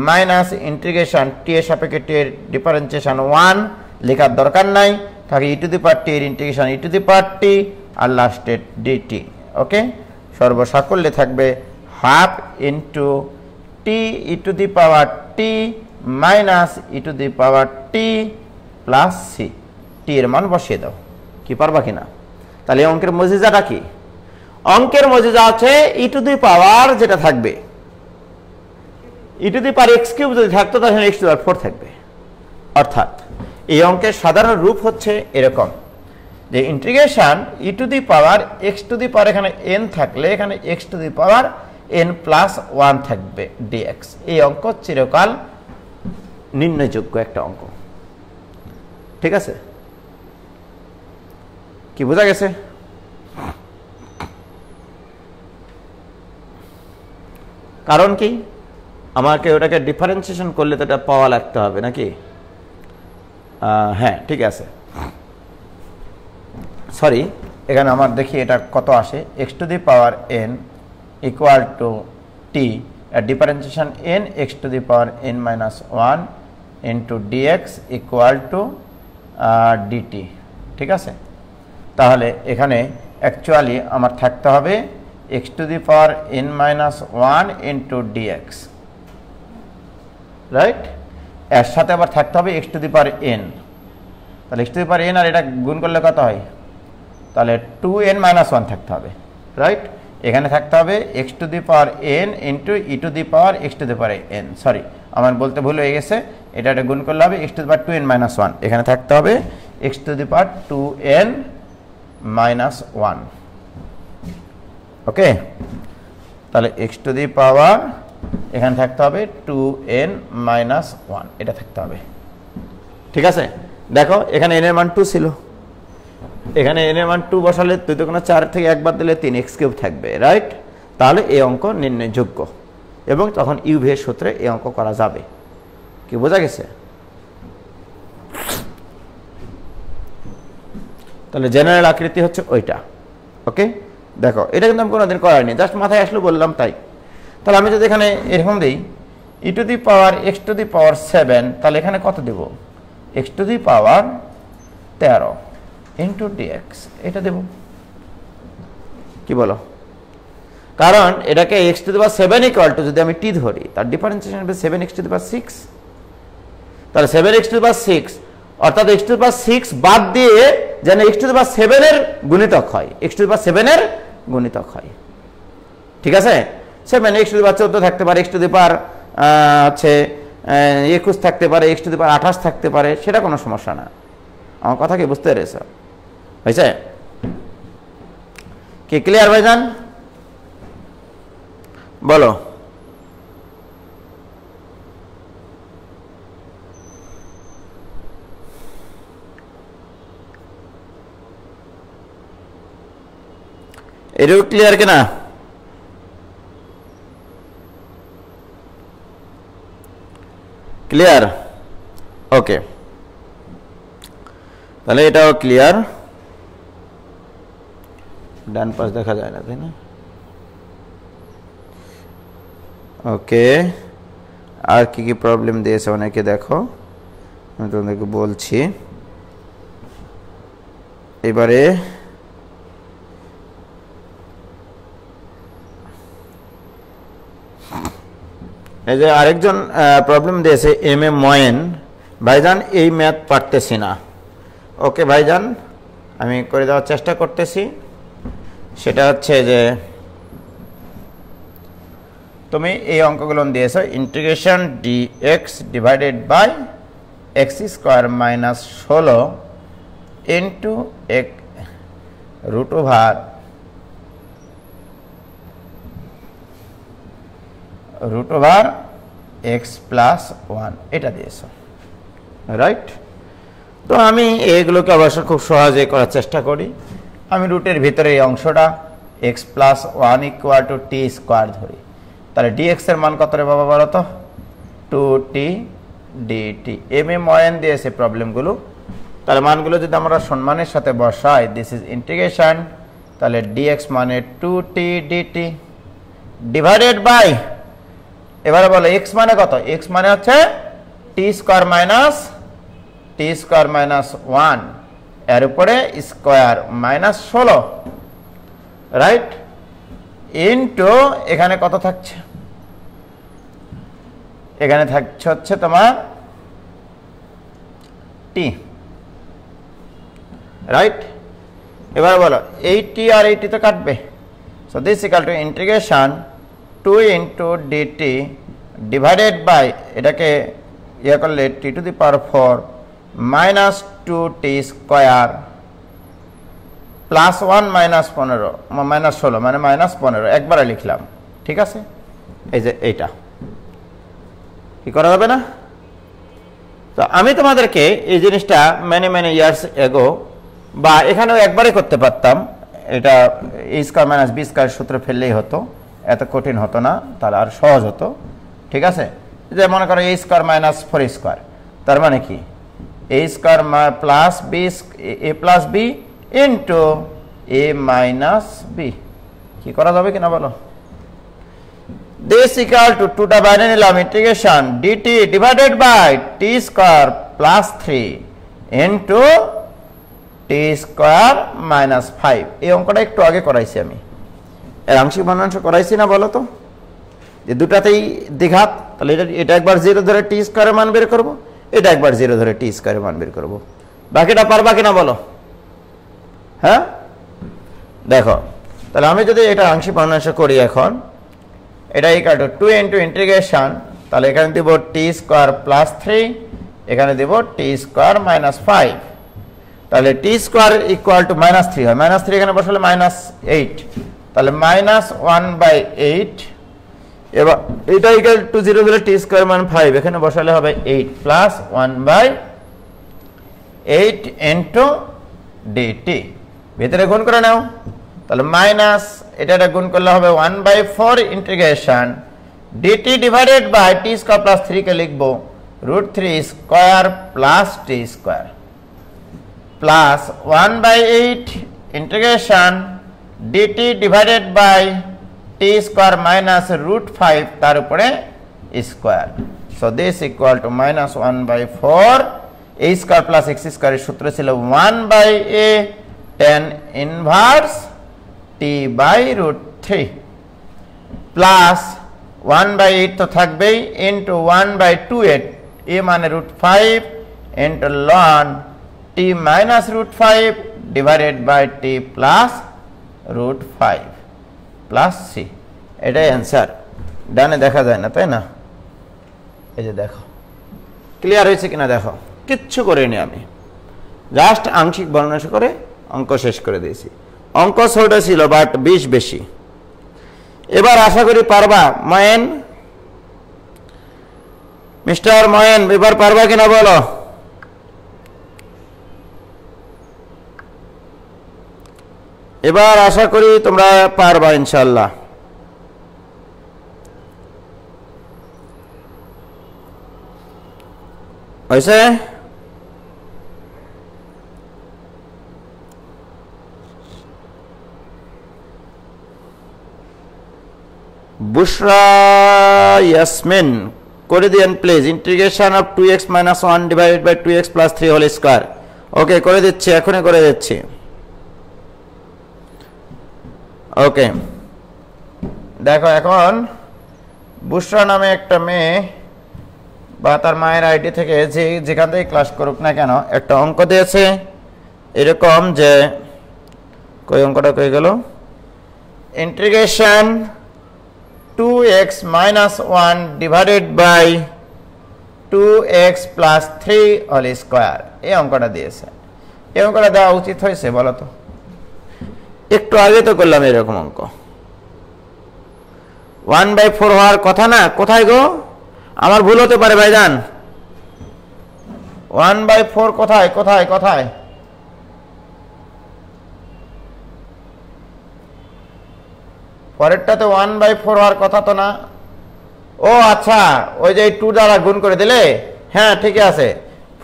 minus integration t এর সাপেক্ষে t এর differentiation 1 লেখার দরকার নাই, থাকে e to the power t এর integration e to the power t আর লাস্টে dt। ওকে, সর্বসাকল্যে থাকবে half into t e to the power t minus e to the power t plus c। t এর মান বসিয়ে দাও, কি পারবা কিনা? তাহলে অঙ্কের মজিজাটা কি? অঙ্কের মজিজা আছে e টু দি পাওয়ার যেটা থাকবে e to the power x³ যদি থাকতো তাহলে x টু দি পাওয়ার 4 থাকবে। অর্থাৎ এই অঙ্কের সাধারণ রূপ হচ্ছে এরকম যে integration e to the power x to the power এখানে n থাকলে এখানে x to the power n plus 1 থাকবে dx। এই অঙ্ক চিরকাল নির্ণয়যোগ্য একটা অঙ্ক, ঠিক আছে? কি বোঝা গেছে? কারণ কি, আমাকে ওটাকে ডিফারেন্সিয়েশন করলে তো এটা পাওয়া লাগতে হবে নাকি? হ্যাঁ ঠিক আছে, সরি এখানে আমার দেখি এটা কত আসে, x to the power n equal to t differentiation n x to the power n minus 1 into dx equal to dt, ঠিক আছে? তাহলে এখানে অ্যাকচুয়ালি আমার থাকতে হবে x to the power n minus 1 into dx, right? এর সাথে আবার থাকতে হবে x to the power n, তাহলে x to the power n আর এটা গুণ করলে কত হয়? তাহলে 2n মাইনাস 1 থাকতে হবে, রাইট? এখানে থাকতে হবে x to the power n into E to the power x to the power n, sorry আমার বলতে ভুল হয়ে গেছে, এটা গুণ করলে হবে x to the power 2n minus 1, এখানে থাকতে হবে x to the power 2n minus 1, ওকে? তাহলে x টু দি পাওয়ার এখানে থাকতে হবে 2n মাইনাস 1, এটা থাকতে হবে, ঠিক আছে? দেখো এখানে n এর মান 2 ছিল, এখানে n এর মান 2 বসালে 2 তে কোনো 4 থেকে একবার দিলে 3x কিউব থাকবে, রাইট? তাহলে এই অঙ্ক নির্ণয়যোগ্য এবং তখন ইউভি এর সূত্রে এই অঙ্ক করা যাবে। কি বোঝা গেছে? তাহলে জেনারেল আকৃতি হচ্ছে ওইটা, ওকে? দেখো এটা কিন্তু আমি কোনোদিন করাইনি, জাস্ট মাথায় আসলো বললাম তাই। তাহলে আমি যদি এখানে এরকম দিই e to the power x to the power 7, তাহলে এখানে কত দেব? x to the power 13 into dx, এটা দেব। কি বলো? কারণ এটাকে x to the power 7 equal to যদি আমি t ধরি, তার ডিফারেন্সিয়েশন হবে 7x টু দি পাওয়ার 6, তাহলে 7x টু দি পাওয়ার 6 অর্থাৎ x টু দি পাওয়ার 6 বাদ দিয়ে যেন x টু দি পাওয়ার 7 এর গুণিতক হয়, x টু দি পাওয়ার 7 এর গুণিতক হয়, ঠিক আছে? 7 x টু দি পাওয়ার 14 থাকতে পারে, x টু দি পাওয়ার হচ্ছে 21 থাকতে পারে, x টু দি পাওয়ার 28 থাকতে পারে, সেটা কোনো সমস্যা না। আমার কথা কি বুঝতে পেরেছ? হয়েছে? কি ক্লিয়ার ভাইজান? বলো। এটাও ক্লিয়ার কিনা? ক্লিয়ার? ওকে, তাহলে এটাও ক্লিয়ার। ডান পাশ দেখা যায় না, তাই না? ওকে, আর কি কি প্রবলেম দিয়েছে অনেকে দেখো, আমি তোমাদেরকে বলছি। এবারে এই যে আরেকজন প্রবলেম দিয়েছে এম এ ময়েন, ভাইজান এই ম্যাথ পারতেছি না। ওকে ভাইজান, আমি করে দেওয়ার চেষ্টা করতেছি। সেটা হচ্ছে যে তুমি এই অঙ্কগুলো দিয়েছো, integration dx divided by x square minus 16 into এক রুট ওভার এক্স প্লাস 1, এটা দিয়েছো, রাইট? তো আমি এগুলোকে অবশ্য খুব সহজে করার চেষ্টা করি। আমি রুটের ভিতরে এই অংশটা x plus 1 equal to T square ধরি, তাহলে ডিএক্স এর মান কত রে বাবা বলো তো? 2t dt। এম এ ময়েন দিয়েছে প্রবলেমগুলো, তাহলে মানগুলো যদি আমরা সম্মানের সাথে বসাই, দিস ইজ ইন্টিগ্রেশন, তাহলে ডিএক্স মানে 2t dt ডিভাইডেড বাই, এবারে বলো এক্স মানে কত? এক্স মানে হচ্ছে টি স্কোয়ার মাইনাস 1 এর উপরে স্কোয়ার মাইনাস 16, রাইট? ইনটু এখানে কত থাকছে? এখানে থাকছে হচ্ছে তোমার টি, রাইট? এবার বলো এই টি আর এই টি তো কাটবে, so this equal to integration 2 into dt divided by, এটাকে ইয়ে করলে t to the power 4 minus 2t square plus 1 minus 16 মানে মাইনাস 15, একবারে লিখলাম, ঠিক আছে? এই যে এইটা কি করা যাবে না? তো আমি তোমাদেরকে এই জিনিসটা মেনি ইয়ার্স এগো বা এখানেও একবারে করতে পারতাম, এটা এ স্কোয়ার মাইনাস বি স্কোয়ার সূত্র ফেললেই হতো, এত কঠিন হতো না, তাহলে আর সহজ হতো, ঠিক আছে? যে মনে করো এ স্কোয়ার মাইনাস 4 স্কোয়ার, তার মানে কি এ স্কোয়ার প্লাস বি, এ প্লাস বি ইন্টু এ মাইনাস বি, কি করা যাবে কিনা বলো? দিস ইকুয়াল টু 2টা বাইরে নিলাম, integration dt divided by t square plus 3 into t square minus 5। এই অঙ্কটা একটু আগে করাইছি আমি, এর আংশিক ভগ্নাংশ করাইছি না বলো তো, যে দুটাতেই দ্বিঘাত, তাহলে এটা একবার 0 ধরে টি স্কোয়ারের মান বের করবো, এটা একবার 0 ধরে টি স্কোয়ারের মান বের করবো। বাকিটা পারবা কিনা বলো? হ্যাঁ, দেখো তাহলে আমি যদি এটা আংশিক ভগ্নাংশ করি এখন, এটা ইকুয়াল টু 2 ইন্টু ইন্টিগ্রেশন, তাহলে এখানে দিব টি স্কোয়ার প্লাস 3, এখানে দিব টি স্কোয়ার মাইনাস 5, তাহলে টি স্কোয়ার ইকুয়াল টু মাইনাস 3 হয়, মাইনাস 3 এখানে বসালে মাইনাস 8, তাহলে মাইনাস 1/8। এবার এটা ইকুয়াল টু 0 ধরে টি স্কোয়ার মান 5, এখানে বসালে হবে 8 প্লাস 1/8 ইন্টু ডিটি, ভিতরে গুণ করে নাও, তাহলে মাইনাস এটা গুণ করলে হবে 1/4 integration dt divided by t square plus 3 কে লিখবো √3 square plus t square plus 1/8 integration dt divided by t square minus √5 তার উপরে square. So this equal to minus 1/4 a square plus x স্কোয়ারের সূত্র ছিল 1/a tan inverse t by √3 plus 1/8 তো থাকবেই into 1/2a a মানে √5 into ln t minus √5 divided by t plus √5 plus c। এটাই answer. ডানে দেখা যায় না, তাই না? এই যে দেখো, ক্লিয়ার হয়েছে কিনা দেখো, কিচ্ছু করিনি আমি, জাস্ট আংশিক ভগ্নাংশ করে অঙ্ক শেষ করে দিয়েছি। অঙ্ক ছোট ছিল বাট 20 বেশি। এবার আশা করি পারবা। ময়েন, মিস্টার ময়েন, এবার পারবা কিনা বলো? এবার আশা করি তোমরা পারবা ইনশাআল্লাহ। হয়েছে? বুশরা ইয়াসমিন করে দিয়েন please. Integration of 2x minus 1 divided by 2x plus 3 whole square. Okay, করে দিচ্ছি, এখনই করে দিচ্ছি। ওকে, দেখো এখন বুশরা নামে একটা মেয়ে বা তার মায়ের আইডি থেকে যেখান থেকে ক্লাস করুক না কেন, একটা অঙ্ক দিয়েছে এরকম যে, কই অঙ্কটা কই গেল, integration 2x minus 1 divided by 2x plus 3 whole square, এই অঙ্কটা দিয়েছে। এই অঙ্কটা দেওয়া উচিত হয়েছে বলো তো? একটু আগে তো করলাম এরকম অঙ্ক। 1/4 হওয়ার কথা না, কোথায় গো? আমার ভুল হতে পারে ভাইজান। 1/4 কোথায় কোথায় কোথায়? পরেরটাতে 1/4 হওয়ার কথা তো না। ও আচ্ছা, ওই যে 2 দ্বারা গুণ করে দিলে, হ্যাঁ ঠিক আছে,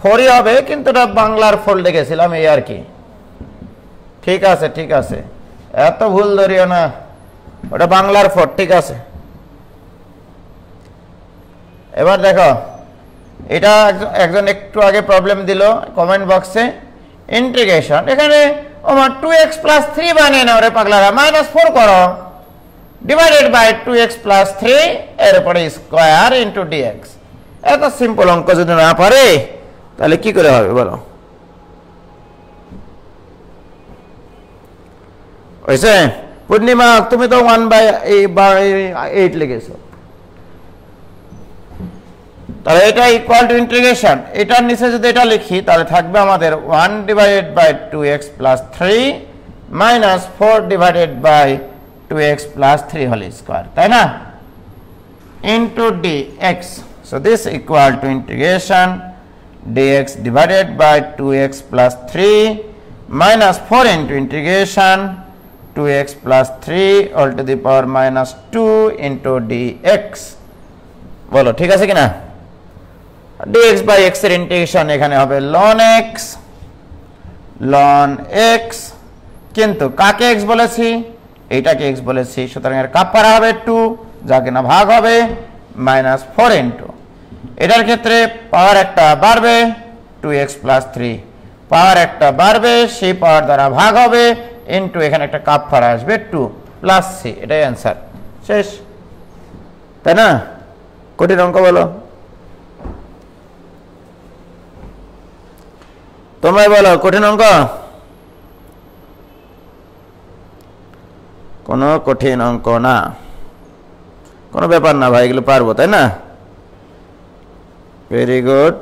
4ই হবে, কিন্তু এটা বাংলার 4 লিখেছিলাম এই আর কি। ঠিক আছে ঠিক আছে, এত ভুল ধরিও না, ওটা বাংলার 4, ঠিক আছে। এবার দেখো, এটা একজন একটু আগে প্রবলেম দিল কমেন্ট বক্সে, ইন্টিগ্রেশন, এখানে আমার 2x প্লাস 3 বানিয়ে নাও রে পাগলারা, -4 করো ডিভাইডেড বাই 2x প্লাস 3 এর উপরে স্কোয়ার ইন্টু ডিএক্স। এত সিম্পল অঙ্ক যদি না পারে তাহলে কি করে হবে বলো? হয়েছে? পূর্ণিমা, তুমি তো 1/8 লিখেছো, তাহলে এটা ইকুয়াল টু ইন্টিগ্রেশন, এটার নিচে যদি এটা লিখি তাহলে থাকবে আমাদের 1 divided by 2x plus 3 minus 4 divided by 2x plus 3 whole square, তাই না, into dx. So this equal to integration dx divided by 2x plus 3 minus 4 into integration 2x plus 3 all to the power minus 2 into dx. বলো ঠিক আছে কিনা? dx by x এর integration এখানে হবে ln x, কিন্তু কাকে x বলেছি? এইটাকে x বলেছি, সুতরাং এর কাপড় হবে 2, যা কিনা ভাগ হবে -4 ইন্টু, এটার ক্ষেত্রে পাওয়ার একটা বাড়বে 2x প্লাস 3, পাওয়ার একটা বাড়বে, সেই পাওয়ার দ্বারা ভাগ হবে, ইনটু এখানে একটা কাপফার আসবে 2 প্লাস সি, এটাই অ্যান্সার। শেষ, তাই না? কঠিন অঙ্ক বলো, তোমরাই বলো কঠিন অঙ্ক? কোনো কঠিন অঙ্ক না, কোনো ব্যাপার না ভাই, এগুলো পারবো, তাই না? Very good.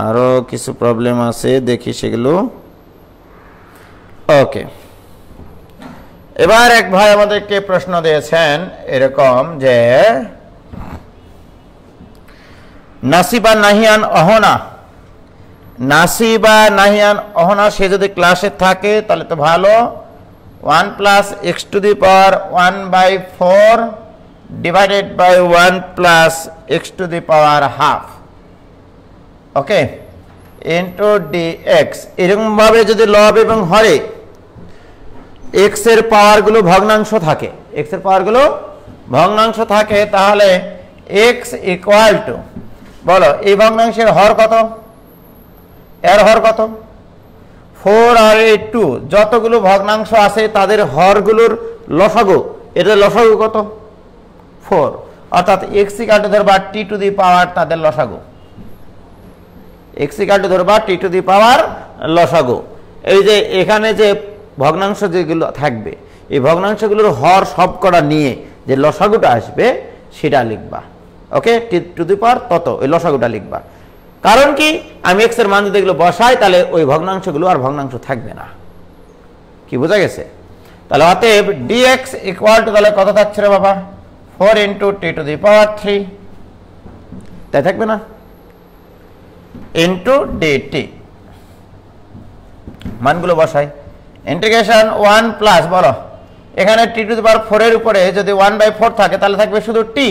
আরো কিছু প্রবলেম আছে, দেখি সেগুলো। ওকে, এবার এক ভাই আমাদেরকে প্রশ্ন দিয়েছেন এরকম যে নাসিবা নাহিয়ান অহনা, নাসিবা নাহিয়ান অহনা সে যদি ক্লাসে থাকে তাহলে তো ভালো। 1 plus x to the power 1/4 divided by 1 plus x to the power half, okay, into dx. এরকমভাবে যদি লব এবং হরে এক্স এর পাওয়ারগুলো ভগ্নাংশ থাকে, এক্স এর পাওয়ারগুলো ভগ্নাংশ থাকে, তাহলে এক্স ইকুয়াল টু, বলো এই ভগ্নাংশের হর কত, এর হর কত? 4 আর 2 যতগুলো ভগ্নাংশ আছে তাদের হরগুলোর লসাগু, এটা লসাগু কত? 4, অর্থাৎ এক্স ইকুয়াল টু ধরবা টি টু দি পাওয়ার তাদের লসাগু, এক্স ইকুয়াল টু ধরবা টি টু দি পাওয়ার লসাগু। এই যে এখানে যে ভগ্নাংশ যেগুলো থাকবে, এই ভগ্নাংশগুলোর হর সবকটা নিয়ে যে লসাগুটা আসবে সেটা লিখবা, ওকে, টি টু দি পাওয়ার তত, ওই লসাগুটা লিখবা। কারণ কি, আমি এক্স এর মান যদি এগুলো বসাই তাহলে ওই ভগ্নাংশগুলো আর ভগ্নাংশ থাকবে না। কি বোঝা গেছে? তাহলে অতএব ডিএক্স ইকুয়াল টু তাহলে কত থাকছে রে বাবা? 4 ইন্টু টি টু দি পাওয়ার 3, তাই থাকবে না, ইন্টু ডিটি। মানগুলো বসাই, ইন্টিগ্রেশন 1 প্লাস, বলো এখানে টি টু দি পাওয়ার 4 এর উপরে যদি 1/4 থাকে তাহলে থাকবে শুধু t,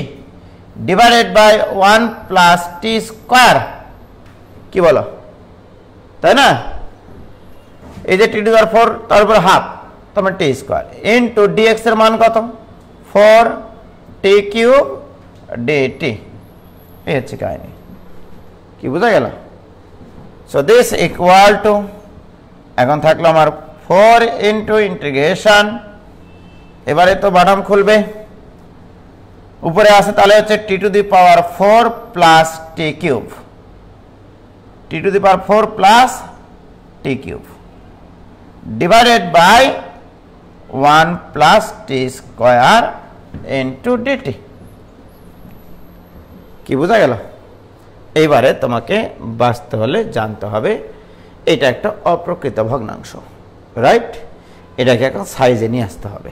divided by 1 plus t square, কি বলো, তাই না? এই যে টি টু দি পাওয়ার 4 তার উপর হাফ, তোমার টি স্কোয়ার, ইন্টু ডিএক্স এর মান কত? 4 টি কিউব ডিটি। এই হচ্ছে কাহিনী। কি বোঝা গেল? সো দিস ইকুয়াল টু, এখন থাকলো আমার 4 ইন্টু ইন্টিগ্রেশন, এবারে তো বাদাম খুলবে, উপরে আছে তাহলে হচ্ছে t to the power 4 plus t cube, t to the power 4 plus t cube, divided by 1 plus t square into dt. কি বোঝা গেল? এইবারে তোমাকে বাঁচতে হলে জানতে হবে এটা একটা অপ্রকৃত ভগ্নাংশ, রাইট? এটাকে এখন সাইজে নিয়ে আসতে হবে।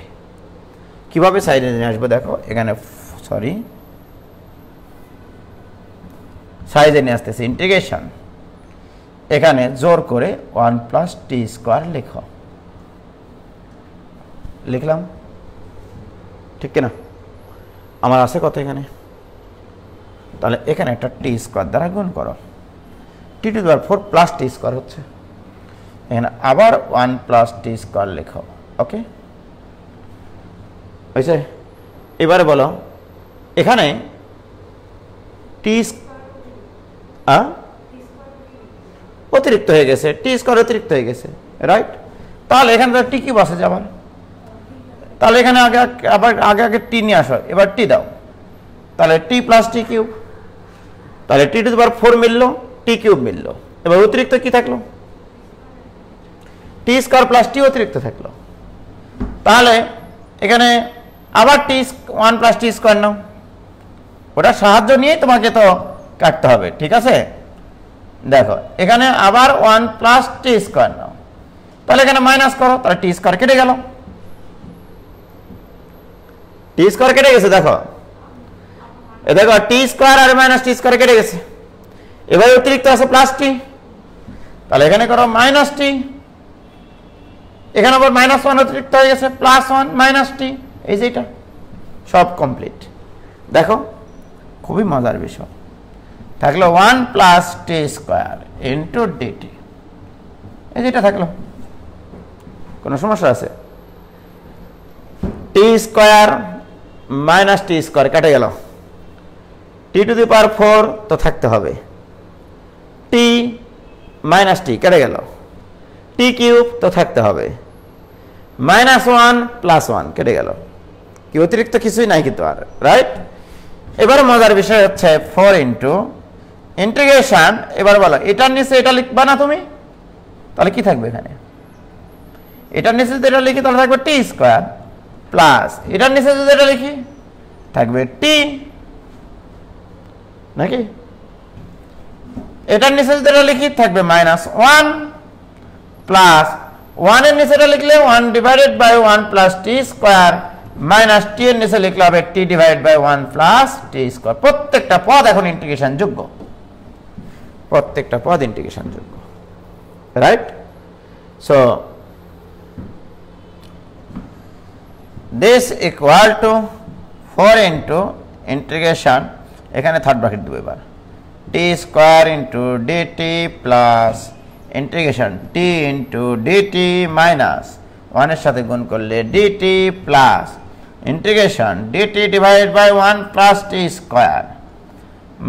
কিভাবে সাইজে নিয়ে আসবো দেখো, এখানে সরি সাইজে নিয়ে আসতেছে, ইন্টিগ্রেশন, এখানে জোর করে 1 প্লাস টি স্কোয়ার লিখো, লিখলাম, ঠিক কিনা? আমার আছে কত এখানে, তাহলে এখানে একটা টি স্কোয়ার দ্বারা গুণ করো, t to the power 4 plus t square হচ্ছে, এখানে আবার 1 প্লাস টি স্কোয়ার লেখো, ওকে, হয়েছে? এবারে বলো এখানে টি অতিরিক্ত হয়ে গেছে, টি স্কোয়ার অতিরিক্ত হয়ে গেছে, রাইট? তাহলে এখানে তো টি কিউব আছে যাবার, তাহলে এখানে আগে আবার আগে টি নিয়ে আসো, এবার টি দাও, তাহলে টি প্লাস টি কিউব, তাহলে টি to the power 4 মিললো, T cube মিললো, এবার অতিরিক্ত কি থাকলো? টি স্কোয়ার প্লাস টি অতিরিক্ত থাকলো, তাহলে এখানে আবার টি 1 প্লাস টি স্কোয়ার নাও, ওটা সাহায্য নিয়ে তোমাকে তো কাটতে হবে, ঠিক আছে? দেখো এখানে আবার 1 প্লাস টি স্কোয়ার নাও, তাহলে এখানে মাইনাস করো, তাহলে টি স্কোয়ার কেটে গেল, টি স্কোয়ার কেটে গেছে, দেখো দেখো টি স্কোয়ার আর মাইনাস টি স্কোয়ার কেটে গেছে, এবার অতিরিক্ত আছে প্লাস টি, তাহলে এখানে করো মাইনাস টি, এখানে আবার -1 অতিরিক্ত হয়ে গেছে, +1 মাইনাস টি, এই যে এটা সব কমপ্লিট। দেখো খুবই মজার বিষয়, থাকলো 1 plus t square into DT, এই যেটা থাকলো, কোনো সমস্যা আছে? টি স্কোয়ার মাইনাস টি স্কোয়ার কেটে গেল, টি টু দি পাওয়ার 4 তো থাকতে হবে, টি মাইনাস টি কেটে গেল, টি কিউব তো থাকতে হবে, -1 + 1 কেটে গেল, কি অতিরিক্ত কিছুই নাই কিন্তু আর, রাইট। এবার মজার বিষয় হচ্ছে 4 ইন্টু ইন্টিগ্রেশন, এবার বলো এটার নিচে এটা লিখবা না তুমি, তাহলে কি থাকবে এখানে, এটার নিচে যদি এটা লিখি তাহলে থাকবে টি স্কোয়ার প্লাস এটার নিচে যদি এটা লিখি থাকবে টি, নাকি এটার নিচে যদি এটা লিখি থাকবে -1 প্লাস 1 এর নিচে এটা লিখলে 1/1 প্লাস টি স্কোয়ার মাইনাস টি এর নিচে লিখলে হবে t/1 প্লাস টি স্কোয়ার। প্রত্যেকটা পদ এখন ইন্টিগ্রেশন যোগ্য, প্রত্যেকটা পদ ইন্টিগ্রেশন যোগ্য, right. So this equal to 4 into integration, এখানে থার্ড ব্র্যাকেট দেব এবার, t square into dt plus integration t into dt minus 1 এর সাথে গুণ করলে dt plus integration dt/1 plus t square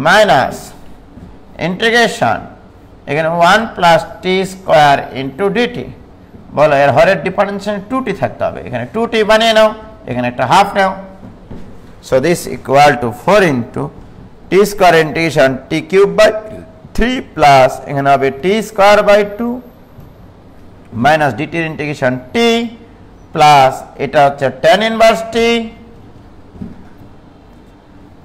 minus integration এখানে 1 plus t square into dt। বলো এর হরের ডিফারেন্সিয়েশন 2t থাকতে হবে, এখানে 2t বানিয়ে নাও, এখানে একটা হাফ নাও। So this equal to 4 into t square integration t cube by 3 plus এখানে হবে টি স্কোয়ার বাই 2 মাইনাস ডিটির ইন্টিগ্রেশন টি প্লাস এটা হচ্ছে tan ইনভার্স টি,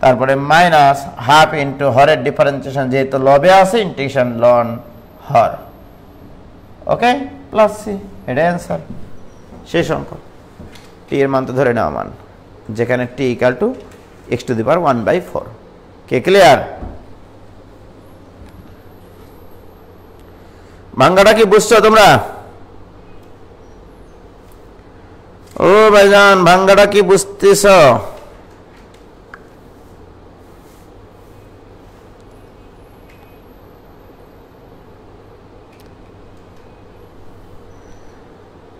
তারপরে মাইনাস হাফ ইন্টু হরের ডিফারেন্সিয়েশন যেহেতু লবে আছে ইন্টিগ্রেশন লন হর, ওকে প্লাস সি, এটা অ্যান্সার। শেষ অঙ্ক, টি এর মান তো ধরে নেওয়া মান, যেখানে টি ইকাল টু x⁴ কে ক্লিয়ার? ভাঙ্গাটা কি বুঝছো তোমরা? ও ভাইজান ভাঙ্গাটা কি বুঝতেছ?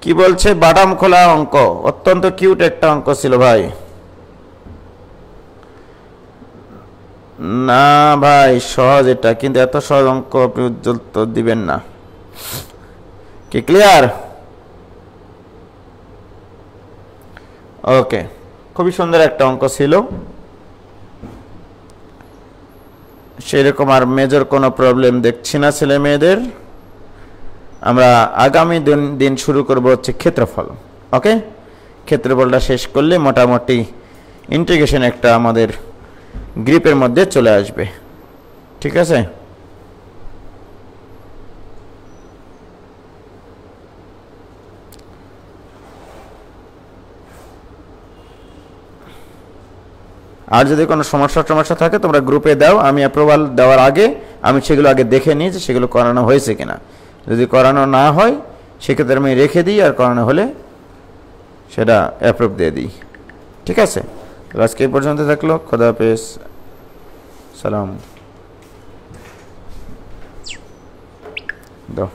কি বলছে? বাদাম খোলা অঙ্ক, অত্যন্ত কিউট একটা অঙ্ক ছিল ভাই। না ভাই সহজ এটা, কিন্তু এত সহজ অঙ্ক আপনি উজ্জ্বল তো দিবেন না, কি ক্লিয়ার? ওকে, খুবই সুন্দর একটা অঙ্ক ছিল, সেরকম আর মেজর কোনো প্রবলেম দেখছি না ছেলে মেয়েদের। আমরা আগামী দিন শুরু করব হচ্ছে ক্ষেত্রফল। ওকে, ক্ষেত্রফলটা শেষ করলে মোটামুটি ইন্টিগ্রেশন একটা আমাদের গ্রিপের মধ্যে চলে আসবে, ঠিক আছে? আর যদি কোনো সমস্যা থাকে তোমরা গ্রুপে দাও, আমি অ্যাপ্রুভাল দেওয়ার আগে আমি সেগুলো আগে দেখে নিই যে সেগুলো করানো হয়েছে কিনা। যদি করানো না হয় সেক্ষেত্রে আমি রেখে দিই, আর করানো হলে সেটা অ্যাপ্রুভ দিয়ে দিই, ঠিক আছে? আজকে এই পর্যন্ত থাকলো, খোদা হাফেজ, সালাম দাও।